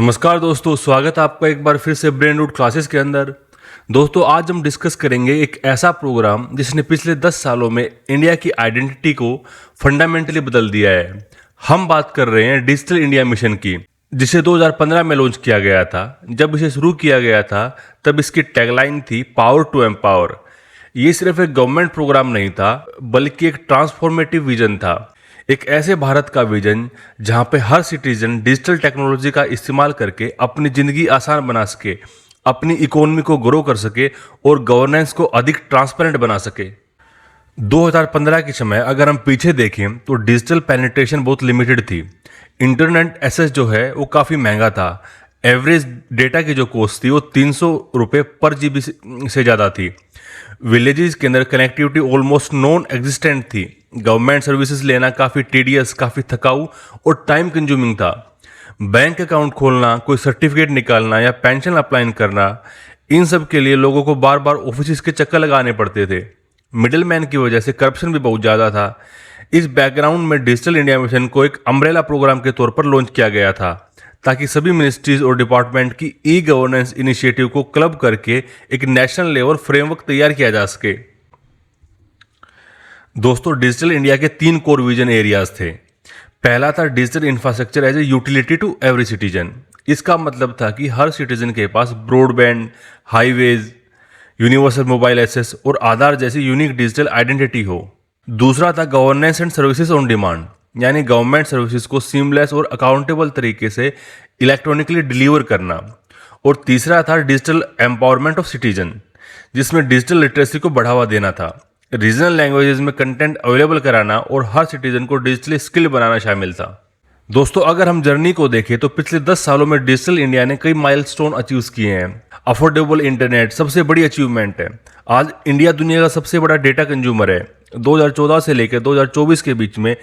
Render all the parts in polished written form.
नमस्कार दोस्तों, स्वागत है आपका एक बार फिर से ब्रेन रूट क्लासेस के अंदर। दोस्तों, आज हम डिस्कस करेंगे एक ऐसा प्रोग्राम जिसने पिछले 10 सालों में इंडिया की आइडेंटिटी को फंडामेंटली बदल दिया है। हम बात कर रहे हैं डिजिटल इंडिया मिशन की, जिसे 2015 में लॉन्च किया गया था। जब इसे शुरू किया गया था तब इसकी टैगलाइन थी पावर टू एम्पावर। ये सिर्फ एक गवर्नमेंट प्रोग्राम नहीं था, बल्कि एक ट्रांसफॉर्मेटिव विजन था। एक ऐसे भारत का विजन जहां पे हर सिटीजन डिजिटल टेक्नोलॉजी का इस्तेमाल करके अपनी जिंदगी आसान बना सके, अपनी इकोनॉमी को ग्रो कर सके और गवर्नेंस को अधिक ट्रांसपेरेंट बना सके। 2015 के समय अगर हम पीछे देखें तो डिजिटल पेनिट्रेशन बहुत लिमिटेड थी। इंटरनेट एक्सेस जो है वो काफ़ी महंगा था। एवरेज डेटा की जो कॉस्ट थी वो 300 रुपये पर जीबी से ज़्यादा थी। विलेजेस के अंदर कनेक्टिविटी ऑलमोस्ट नॉन एग्जिस्टेंट थी। गवर्नमेंट सर्विसेज लेना काफ़ी टीडियस, काफ़ी थकाऊ और टाइम कंज्यूमिंग था। बैंक अकाउंट खोलना, कोई सर्टिफिकेट निकालना या पेंशन अप्लाई करना, इन सब के लिए लोगों को बार बार ऑफिस के चक्कर लगाने पड़ते थे। मिडिल मैन की वजह से करप्शन भी बहुत ज़्यादा था। इस बैकग्राउंड में डिजिटल इंडिया मिशन को एक अम्ब्रेला प्रोग्राम के तौर पर लॉन्च किया गया था, ताकि सभी मिनिस्ट्रीज और डिपार्टमेंट की ई गवर्नेंस इनिशिएटिव को क्लब करके एक नेशनल लेवल फ्रेमवर्क तैयार किया जा सके। दोस्तों, डिजिटल इंडिया के 3 कोर विजन एरियाज थे। पहला था digital infrastructure as a utility to every citizen. इसका मतलब था कि हर सिटीजन के पास broadband, highways, universal mobile access और आधार जैसी यूनिक डिजिटल आइडेंटिटी हो। दूसरा था governance and services on demand, यानी गवर्नमेंट सर्विसेज को सीमलेस और अकाउंटेबल तरीके से इलेक्ट्रॉनिकली डिलीवर करना। और तीसरा था डिजिटल एम्पावरमेंट ऑफ सिटीजन, जिसमें डिजिटल लिटरेसी को बढ़ावा देना था। रीजनल लैंग्वेजेस में कंटेंट अवेलेबल कराना और हर सिटीजन को डिजिटली स्किल बनाना शामिल था। दोस्तों, अगर हम जर्नी को देखें तो पिछले 10 सालों में डिजिटल इंडिया ने कई माइलस्टोन अचीव किए हैं। अफोर्डेबल इंटरनेट सबसे बड़ी अचीवमेंट है। आज इंडिया दुनिया का सबसे बड़ा डेटा कंज्यूमर है। 2014 से लेकर 2024 के बीच में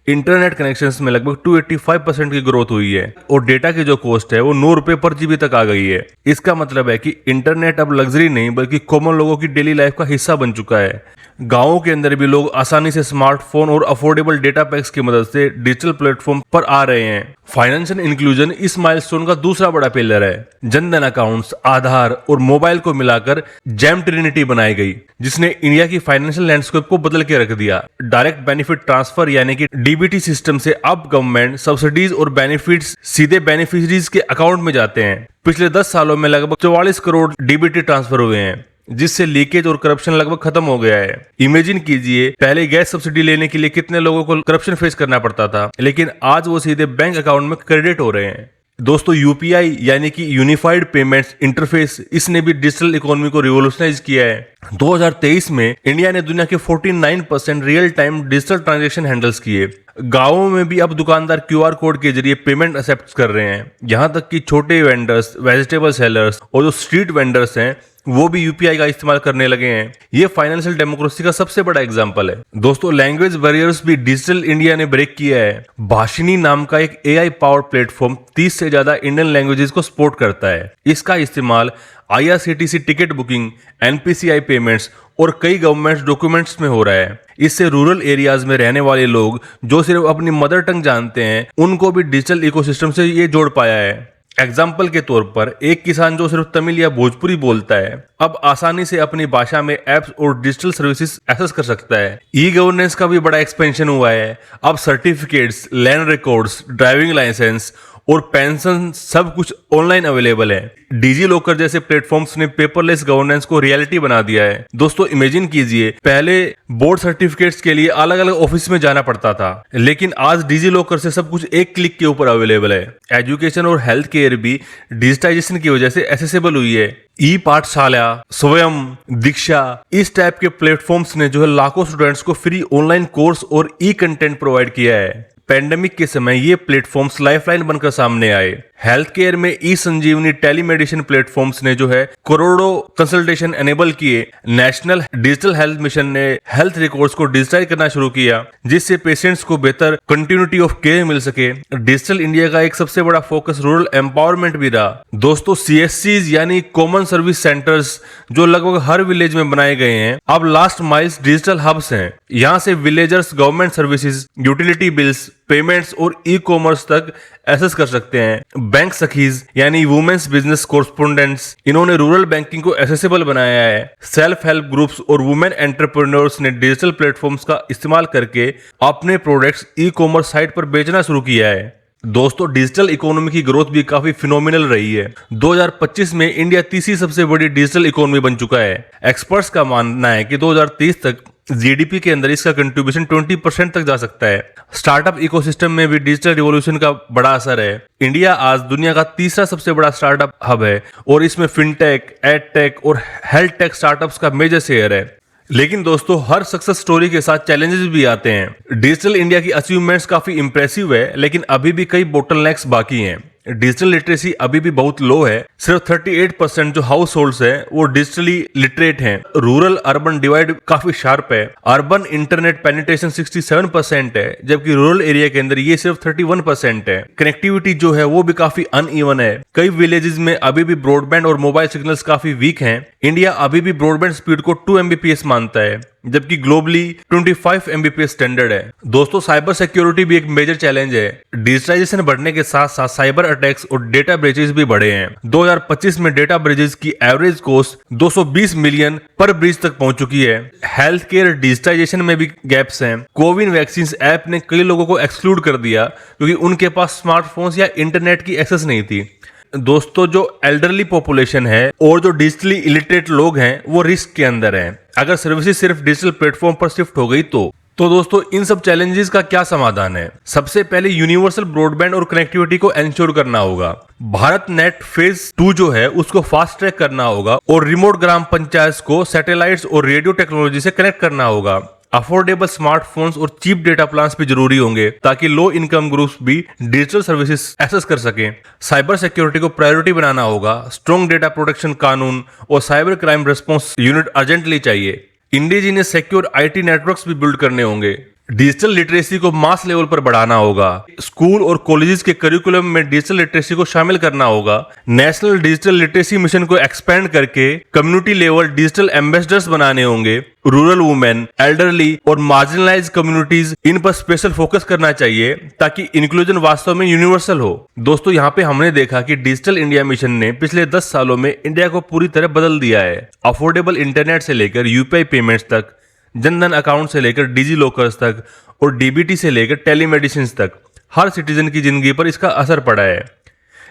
इंटरनेट कनेक्शंस में लगभग 285% की ग्रोथ हुई है और डेटा की जो कॉस्ट है वो 9 रुपये पर जीबी तक आ गई है। इसका मतलब है कि इंटरनेट अब लग्जरी नहीं बल्कि कॉमन लोगों की डेली लाइफ का हिस्सा बन चुका है। गांवों के अंदर भी लोग आसानी से स्मार्टफोन और अफोर्डेबल डेटा पैक्स की मदद से डिजिटल प्लेटफॉर्म पर आ रहे हैं। फाइनेंशियल इंक्लूजन इस माइलस्टोन का दूसरा बड़ा पिलर है। जनधन अकाउंट्स, आधार और मोबाइल को मिलाकर जेम ट्रिनिटी बनाई गई, जिसने इंडिया की फाइनेंशियल लैंडस्केप को बदल के रख दिया। डायरेक्ट बेनिफिट ट्रांसफर यानी कि डीबीटी सिस्टम से अब गवर्नमेंट सब्सिडीज और बेनिफिट्स सीधे बेनिफिशरीज के अकाउंट में जाते हैं। पिछले 10 सालों में लगभग 44 करोड़ डीबीटी ट्रांसफर हुए हैं, जिससे लीकेज और करप्शन लगभग खत्म हो गया है। इमेजिन कीजिए, पहले गैस सब्सिडी लेने के लिए कितने लोगों को करप्शन फेस करना पड़ता था, लेकिन आज वो सीधे बैंक अकाउंट में क्रेडिट हो रहे हैं। दोस्तों, यूपीआई यानी कि यूनिफाइड पेमेंट्स इंटरफेस, इसने भी डिजिटल इकोनॉमी को रिवोल्यूशनाइज किया है। 2023 में इंडिया ने दुनिया के 49% real time digital transaction handles किए। गांवों में भी अब दुकानदार क्यूआर कोड के जरिए पेमेंट एक्सेप्ट कर रहे हैं। यहां तक कि छोटे वेंडर्स, वेजिटेबल सेलर्स और जो स्ट्रीट वेंडर्स हैं वो भी यूपीआई का इस्तेमाल करने लगे हैं। ये फाइनेंशियल डेमोक्रेसी का सबसे बड़ा एग्जांपल है। दोस्तों, लैंग्वेज बैरियर्स भी डिजिटल इंडिया ने ब्रेक किया है। भाषिनी नाम का एक एआई पावर प्लेटफॉर्म 30 से ज्यादा इंडियन लैंग्वेजेस को सपोर्ट करता है। इसका इस्तेमाल IRCTC ticket booking, NPCI payments और कई गवर्नमेंट डॉक्यूमेंट्स में हो रहा है। इससे रूरल एरियाज में रहने वाले लोग जो सिर्फ अपनी मदर टंग जानते हैं, उनको भी डिजिटल इकोसिस्टम से ये जोड़ पाया है। एग्जाम्पल के तौर पर एक किसान जो सिर्फ तमिल या भोजपुरी बोलता है, अब आसानी से अपनी भाषा में एप्स और डिजिटल सर्विसेज एक्सेस कर सकता है। ई गवर्नेंस का भी बड़ा एक्सपेंशन हुआ है। अब certificates, land records, driving licence और पेंशन सब कुछ ऑनलाइन अवेलेबल है। डिजी लॉकर जैसे प्लेटफॉर्म्स ने पेपरलेस गवर्नेंस को रियलिटी बना दिया है। दोस्तों, इमेजिन कीजिए, पहले बोर्ड सर्टिफिकेट्स के लिए अलग अलग ऑफिस में जाना पड़ता था, लेकिन आज डिजी लॉकर से सब कुछ एक क्लिक के ऊपर अवेलेबल है। एजुकेशन और हेल्थ केयर भी डिजिटाइजेशन की वजह से एक्सेसिबल हुई है। ई पाठशाला, स्वयं, दीक्षा, इस टाइप के प्लेटफॉर्म्स ने जो है लाखों स्टूडेंट्स को फ्री ऑनलाइन कोर्स और ई कंटेंट प्रोवाइड किया है। पेंडेमिक के समय ये प्लेटफॉर्म्स लाइफलाइन बनकर सामने आए। हेल्थ केयर में ई संजीवनी टेलीमेडिसिन प्लेटफॉर्म्स ने जो है करोड़ों कंसल्टेशन एनेबल किए। नेशनल डिजिटल हेल्थ मिशन ने हेल्थ रिकॉर्ड्स को डिजिटाइज करना शुरू किया, जिससे पेशेंट्स को बेहतर कंटिन्यूटी ऑफ केयर मिल सके। डिजिटल इंडिया का एक सबसे बड़ा फोकस रूरल एम्पावरमेंट भी रहा। दोस्तों, सीएससीज यानी कॉमन सर्विस सेंटर्स जो लगभग हर विलेज में बनाए गए हैं, अब लास्ट माइल्स डिजिटल हब्स हैं। यहाँ से villagers government services, utility bills, payments और ई कॉमर्स तक एक्सेस कर सकते हैं। बैंक सखीज यानी वुमेन्स बिजनेस कोरस्पोंडेंट्स, इन्होंने रूरल बैंकिंग को एक्सेसिबल बनाया है। सेल्फ हेल्प ग्रुप्स और वुमेन एंटरप्रेन्योर्स ने डिजिटल प्लेटफॉर्म्स का इस्तेमाल करके अपने प्रोडक्ट्स ई कॉमर्स साइट पर बेचना शुरू किया है। दोस्तों, डिजिटल इकोनॉमी की ग्रोथ भी काफी फिनोमिनल रही है। 2025 में इंडिया तीसरी सबसे बड़ी डिजिटल इकोनॉमी बन चुका है। एक्सपर्ट्स का मानना है कि 2030 तक जीडीपी के अंदर इसका कंट्रीब्यूशन 20% तक जा सकता है। स्टार्टअप इकोसिस्टम में भी डिजिटल रिवॉल्यूशन का बड़ा असर है। इंडिया आज दुनिया का तीसरा सबसे बड़ा स्टार्टअप हब है और इसमें फिनटेक, एडटेक और हेल्थ टेक स्टार्टअप्स का मेजर शेयर है। लेकिन दोस्तों, हर सक्सेस स्टोरी के साथ चैलेंजेस भी आते हैं। डिजिटल इंडिया की अचीवमेंट्स काफी इंप्रेसिव है, लेकिन अभी भी कई बोटलनेक्स बाकी हैं। डिजिटल लिटरेसी अभी भी बहुत लो है। सिर्फ 38% जो हाउस होल्ड्स हैं वो डिजिटली लिटरेट हैं। रूरल अर्बन डिवाइड काफी शार्प है। अर्बन इंटरनेट पेनिट्रेशन 67% है, जबकि रूरल एरिया के अंदर ये सिर्फ 31% है। कनेक्टिविटी जो है वो भी काफी अनइवन है। कई विलेजेस में अभी भी ब्रॉडबैंड और मोबाइल सिग्नल्स काफी वीक हैं। इंडिया अभी भी ब्रॉडबैंड स्पीड को 2 Mbps मानता है, जबकि ग्लोबली 25 Mbps स्टैंडर्ड है। दोस्तों, साइबर सिक्योरिटी भी एक मेजर चैलेंज है। डिजिटाइजेशन बढ़ने के साथ साथ साइबर अटैक्स और डेटा ब्रीचेस भी बढ़े हैं। 2025 में डेटा ब्रीचेस की एवरेज कॉस्ट 220 मिलियन पर ब्रीच तक पहुंच चुकी है। हेल्थ केयर डिजिटाइजेशन में भी गैप्स हैं। कोविन वैक्सीन ऐप ने कई लोगों को एक्सक्लूड कर दिया क्योंकि उनके पास स्मार्टफोन्स या इंटरनेट की एक्सेस नहीं थी। दोस्तों, जो एल्डरली पॉपुलेशन है और जो डिजिटली इलिटरेट लोग हैं वो रिस्क के अंदर हैं। अगर सर्विसेज सिर्फ डिजिटल प्लेटफॉर्म पर शिफ्ट हो गई तो दोस्तों, इन सब चैलेंजेस का क्या समाधान है? सबसे पहले यूनिवर्सल ब्रॉडबैंड और कनेक्टिविटी को एंश्योर करना होगा। भारत नेट फेज 2 जो है उसको फास्ट ट्रैक करना होगा और रिमोट ग्राम पंचायत को सैटेलाइट्स और रेडियो टेक्नोलॉजी से कनेक्ट करना होगा। अफोर्डेबल स्मार्टफोन्स और चीप डेटा प्लान्स भी जरूरी होंगे ताकि लो इनकम ग्रुप्स भी डिजिटल सर्विसेज एक्सेस कर सकें। साइबर सिक्योरिटी को प्रायोरिटी बनाना होगा। स्ट्रॉन्ग डेटा प्रोटेक्शन कानून और cyber crime response unit urgently चाहिए। इंडिजीनियस सिक्योर आईटी नेटवर्क्स भी बिल्ड करने होंगे। डिजिटल लिटरेसी को मास लेवल पर बढ़ाना होगा। स्कूल और कॉलेजेस के करिकुलम में डिजिटल लिटरेसी को शामिल करना होगा। नेशनल डिजिटल लिटरेसी मिशन को एक्सपेंड करके कम्युनिटी लेवल डिजिटल एम्बेसडर्स बनाने होंगे। रूरल वुमेन, एल्डरली और मार्जिनलाइज कम्युनिटीज, इन पर स्पेशल फोकस करना चाहिए ताकि इंक्लूजन वास्तव में यूनिवर्सल हो। दोस्तों, यहाँ पे हमने देखा कि डिजिटल इंडिया मिशन ने पिछले 10 सालों में इंडिया को पूरी तरह बदल दिया है। अफोर्डेबल इंटरनेट से लेकर यूपीआई पेमेंट्स तक, जनधन अकाउंट से लेकर डिजी लॉकर्स तक और डीबीटी से लेकर टेलीमेडिसिन तक, हर सिटीजन की जिंदगी पर इसका असर पड़ा है।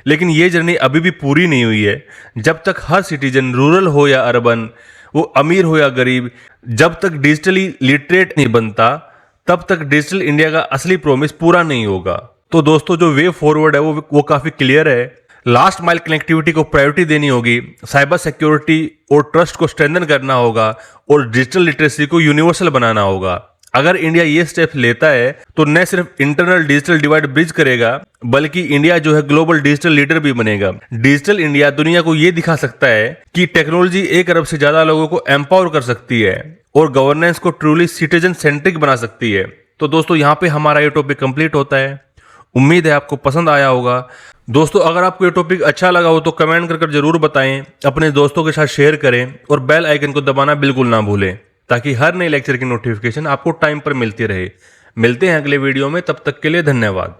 लेकिन ये जर्नी अभी भी पूरी नहीं हुई है। जब तक हर सिटीजन, रूरल हो या अर्बन, वो अमीर हो या गरीब, जब तक डिजिटली लिटरेट नहीं बनता, तब तक डिजिटल इंडिया का असली प्रॉमिस पूरा नहीं होगा। तो दोस्तों, जो वे फॉरवर्ड है वो काफी क्लियर है। लास्ट माइल कनेक्टिविटी को प्रायोरिटी देनी होगी, साइबर सिक्योरिटी और ट्रस्ट को स्ट्रेंथन करना होगा और डिजिटल लिटरेसी को यूनिवर्सल बनाना होगा। अगर इंडिया ये स्टेप लेता है तो न सिर्फ इंटरनल डिजिटल डिवाइड ब्रिज करेगा, बल्कि इंडिया जो है ग्लोबल डिजिटल लीडर भी बनेगा। डिजिटल इंडिया दुनिया को ये दिखा सकता है कि टेक्नोलॉजी 1 अरब से ज्यादा लोगों को एम्पावर कर सकती है और गवर्नेंस को ट्रूली सिटीजन सेंट्रिक बना सकती है। तो दोस्तों, यहाँ पे हमारा ये टॉपिक कंप्लीट होता है। उम्मीद है आपको पसंद आया होगा। दोस्तों, अगर आपको ये टॉपिक अच्छा लगा हो तो कमेंट कर जरूर बताएं, अपने दोस्तों के साथ शेयर करें और बेल आइकन को दबाना बिल्कुल ना भूलें ताकि हर नए लेक्चर की नोटिफिकेशन आपको टाइम पर मिलती रहे। मिलते हैं अगले वीडियो में, तब तक के लिए धन्यवाद।